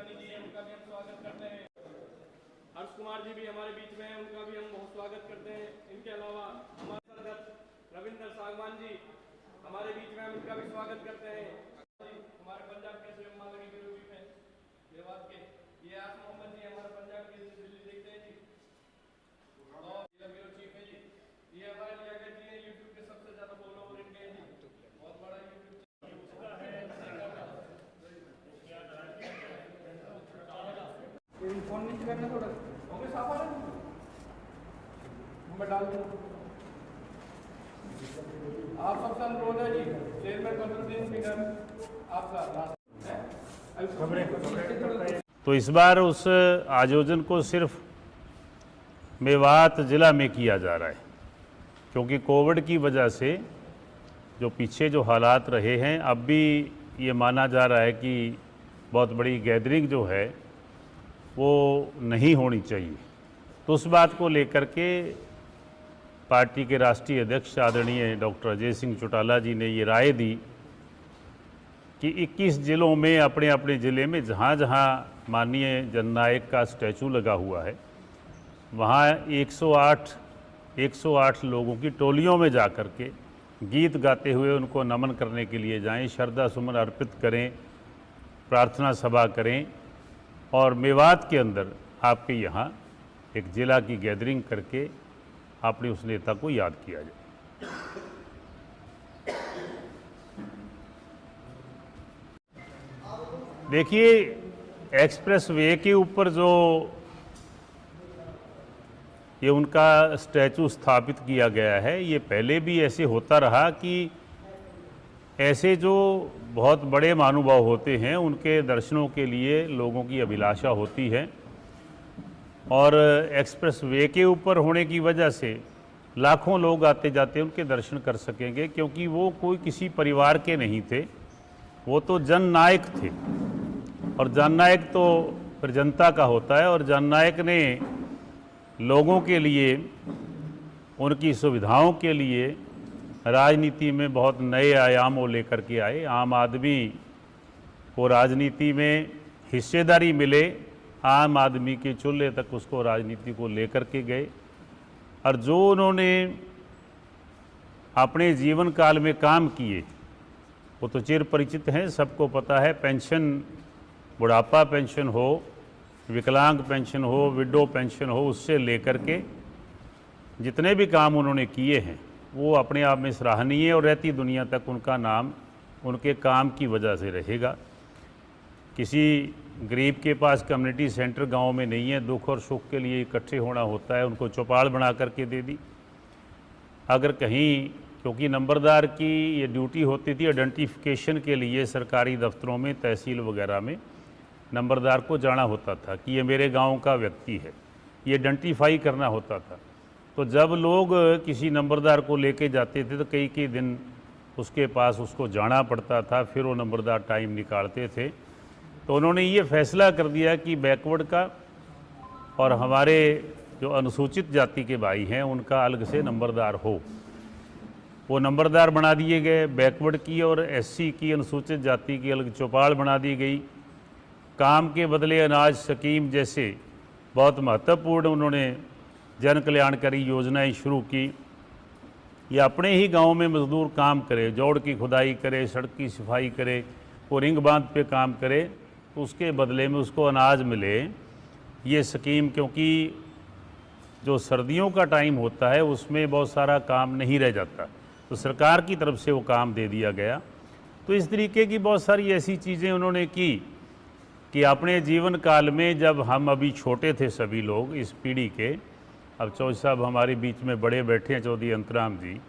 ईरानी जी उनका भी हम स्वागत करते हैं। हर्ष कुमार जी भी हमारे बीच में हैं, उनका भी हम बहुत स्वागत करते हैं। इनके अलावा हमारे संगत रविंद्र सागवान जी हमारे बीच में, हम इनका भी स्वागत करते हैं। हमारे पंजाब के स्वयं मालवी ब्यूरो चीफ हैं देवास के, ये आस मोहम्मद जी हमारे पंजाब के दिल्ली देखते हैं जी, और ब्यूरो चीफ है जी। ये हमारे लियाकत जी हैं, यूट्यूब के सबसे ज्यादा फॉलोवर इनके हैं जी, बहुत बड़ा यूट्यूब फोन नीचे करना थोड़ा कांग्रेस आप आ रहे हैं, मैं डाल दूँ। आप सबसे अनुरोध है जी, चेयरमैन कमरुद्दीन फिगर आपका तो इस बार उस आयोजन को सिर्फ मेवात ज़िला में किया जा रहा है, क्योंकि कोविड की वजह से जो पीछे जो हालात रहे हैं, अब भी ये माना जा रहा है कि बहुत बड़ी गैदरिंग जो है वो नहीं होनी चाहिए। तो उस बात को लेकर के पार्टी के राष्ट्रीय अध्यक्ष आदरणीय डॉक्टर अजय सिंह चौटाला जी ने ये राय दी कि 21 ज़िलों में अपने अपने ज़िले में जहाँ जहाँ माननीय जननायक का स्टैचू लगा हुआ है, वहाँ 108 लोगों की टोलियों में जा कर के गीत गाते हुए उनको नमन करने के लिए जाएं, श्रद्धा सुमन अर्पित करें, प्रार्थना सभा करें, और मेवात के अंदर आपके यहाँ एक ज़िला की गैदरिंग करके आपने उस नेता को याद किया जाए। देखिए, एक्सप्रेस वे के ऊपर जो ये उनका स्टैचू स्थापित किया गया है, ये पहले भी ऐसे होता रहा कि ऐसे जो बहुत बड़े महानुभाव होते हैं उनके दर्शनों के लिए लोगों की अभिलाषा होती है, और एक्सप्रेस वे के ऊपर होने की वजह से लाखों लोग आते जाते उनके दर्शन कर सकेंगे, क्योंकि वो कोई किसी परिवार के नहीं थे, वो तो जननायक थे, और जननायक तो फिर जनता का होता है, और जननायक ने लोगों के लिए, उनकी सुविधाओं के लिए राजनीति में बहुत नए आयामों लेकर के आए। आम आदमी को राजनीति में हिस्सेदारी मिले, आम आदमी के चूल्हे तक उसको राजनीति को लेकर के गए, और जो उन्होंने अपने जीवन काल में काम किए वो तो चिर परिचित हैं, सबको पता है। पेंशन, बुढ़ापा पेंशन हो, विकलांग पेंशन हो, विडो पेंशन हो, उससे लेकर के जितने भी काम उन्होंने किए हैं वो अपने आप में सराहनीय, और रहती दुनिया तक उनका नाम उनके काम की वजह से रहेगा। किसी गरीब के पास कम्युनिटी सेंटर गांव में नहीं है, दुख और सुख के लिए इकट्ठे होना होता है, उनको चौपाल बना करके दे दी। अगर कहीं, क्योंकि नंबरदार की ये ड्यूटी होती थी आइडेंटिफिकेशन के लिए, सरकारी दफ्तरों में, तहसील वगैरह में नंबरदार को जाना होता था कि ये मेरे गांव का व्यक्ति है, ये आइडेंटिफाई करना होता था। तो जब लोग किसी नंबरदार को लेके जाते थे तो कई कई दिन उसके पास उसको जाना पड़ता था, फिर वो नंबरदार टाइम निकालते थे। तो उन्होंने ये फैसला कर दिया कि बैकवर्ड का और हमारे जो अनुसूचित जाति के भाई हैं उनका अलग से नंबरदार हो। वो नंबरदार बना दिए गए, बैकवर्ड की और एससी की, अनुसूचित जाति की अलग चौपाल बना दी गई। काम के बदले अनाज स्कीम जैसे बहुत महत्वपूर्ण उन्होंने जन कल्याणकारी योजनाएं शुरू की। या अपने ही गांव में मजदूर काम करे, जोड़ की खुदाई करे, सड़क की सफाई करे, वो रिंग बांध पे काम करे, तो उसके बदले में उसको अनाज मिले। ये स्कीम, क्योंकि जो सर्दियों का टाइम होता है उसमें बहुत सारा काम नहीं रह जाता, तो सरकार की तरफ से वो काम दे दिया गया। तो इस तरीके की बहुत सारी ऐसी चीज़ें उन्होंने की कि अपने जीवन काल में, जब हम अभी छोटे थे सभी लोग इस पीढ़ी के, अब चौधरी साहब हमारे बीच में बड़े बैठे हैं, चौधरी अंतराम जी,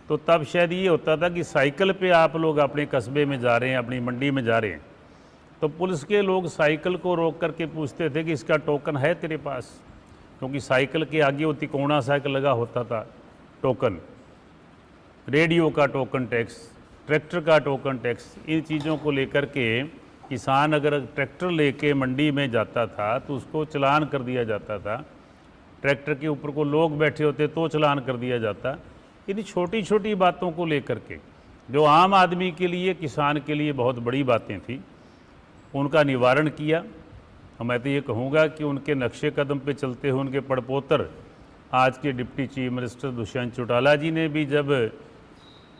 तो तब शायद ये होता था कि साइकिल पे आप लोग अपने कस्बे में जा रहे हैं, अपनी मंडी में जा रहे हैं, तो पुलिस के लोग साइकिल को रोक करके पूछते थे कि इसका टोकन है तेरे पास, क्योंकि साइकिल के आगे वो तिकोना साइकिल लगा होता था टोकन, रेडियो का टोकन टैक्स, ट्रैक्टर का टोकन टैक्स। इन चीज़ों को लेकर के किसान अगर ट्रैक्टर लेके मंडी में जाता था तो उसको चलान कर दिया जाता था, ट्रैक्टर के ऊपर को लोग बैठे होते तो चलान कर दिया जाता। इन छोटी छोटी बातों को लेकर के जो आम आदमी के लिए, किसान के लिए बहुत बड़ी बातें थी, उनका निवारण किया। और मैं तो ये कहूँगा कि उनके नक्शे कदम पे चलते हुए उनके पड़पोतर आज के deputy chief minister Dushyant Chautala ji ने भी, जब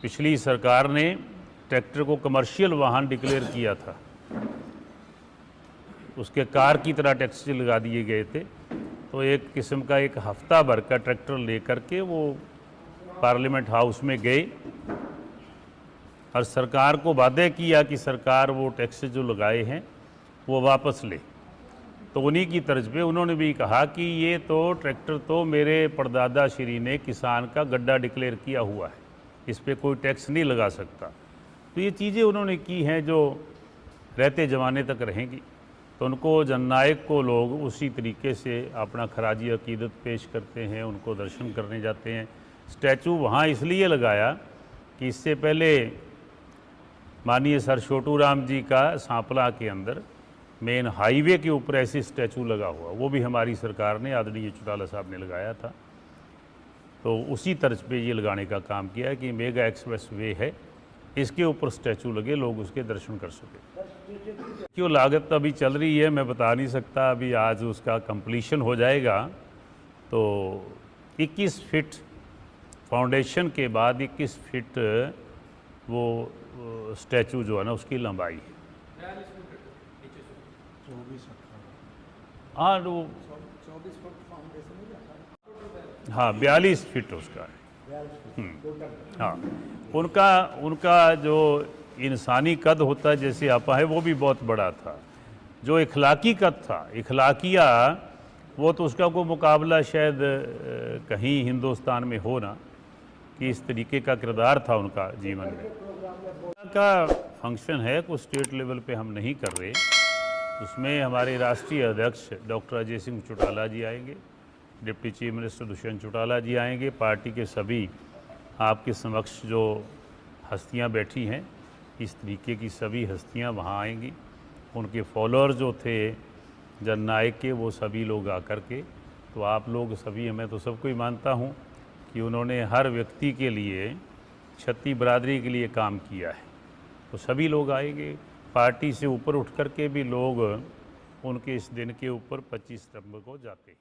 पिछली सरकार ने ट्रैक्टर को कमर्शियल वाहन डिक्लेयर किया था, उसके कार की तरह टैक्स लगा दिए गए थे, तो एक किस्म का एक हफ्ता भर का ट्रैक्टर लेकर के वो पार्लियामेंट हाउस में गए और सरकार को वादे किया कि सरकार वो टैक्स जो लगाए हैं वो वापस ले। तो उन्हीं की तर्ज पे उन्होंने भी कहा कि ये तो ट्रैक्टर तो मेरे परदादा श्री ने किसान का गड्ढा डिक्लेयर किया हुआ है, इस पर कोई टैक्स नहीं लगा सकता। तो ये चीज़ें उन्होंने की हैं जो रहते ज़माने तक रहेंगी। तो उनको जननायक को लोग उसी तरीके से अपना खराजी अकीदत पेश करते हैं, उनको दर्शन करने जाते हैं। स्टैचू वहाँ इसलिए लगाया कि इससे पहले माननीय सर छोटू राम जी का सांपला के अंदर मेन हाईवे के ऊपर ऐसे स्टैचू लगा हुआ, वो भी हमारी सरकार ने, आदरणीय चौटाला साहब ने लगाया था। तो उसी तर्ज पे ये लगाने का काम किया है कि मेगा एक्सप्रेस वे है, इसके ऊपर स्टैचू लगे, लोग उसके दर्शन कर सके। क्यों लागत अभी चल रही है मैं बता नहीं सकता, अभी आज उसका कंप्लीशन हो जाएगा। तो 21 फीट फाउंडेशन के बाद 21 फीट वो स्टैचू जो है ना उसकी लंबाई है। हाँ वो 24 फुट फाउंडेशन, हाँ 42 फीट उसका है। हाँ उनका जो इंसानी कद होता है जैसे आपा है वो भी बहुत बड़ा था। जो इखलाकी कद था, इखलाकिया, वो तो उसका कोई मुकाबला शायद कहीं हिंदुस्तान में हो ना, कि इस तरीके का किरदार था उनका जीवन में। का फंक्शन है कुछ स्टेट लेवल पे हम नहीं कर रहे, उसमें हमारे राष्ट्रीय अध्यक्ष डॉक्टर अजय सिंह चौटाला जी आएंगे, deputy chief minister Dushyant Chautala ji आएंगे, पार्टी के सभी आपके समक्ष जो हस्तियां बैठी हैं इस तरीके की सभी हस्तियां वहां आएंगी। उनके फॉलोअर जो थे जननायक के, वो सभी लोग आकर के, तो आप लोग सभी, मैं तो सबको ही मानता हूं कि उन्होंने हर व्यक्ति के लिए, क्षत्रिय बरादरी के लिए काम किया है। तो सभी लोग आएंगे, पार्टी से ऊपर उठ कर के भी लोग उनके इस दिन के ऊपर 25 सितंबर को जाते हैं।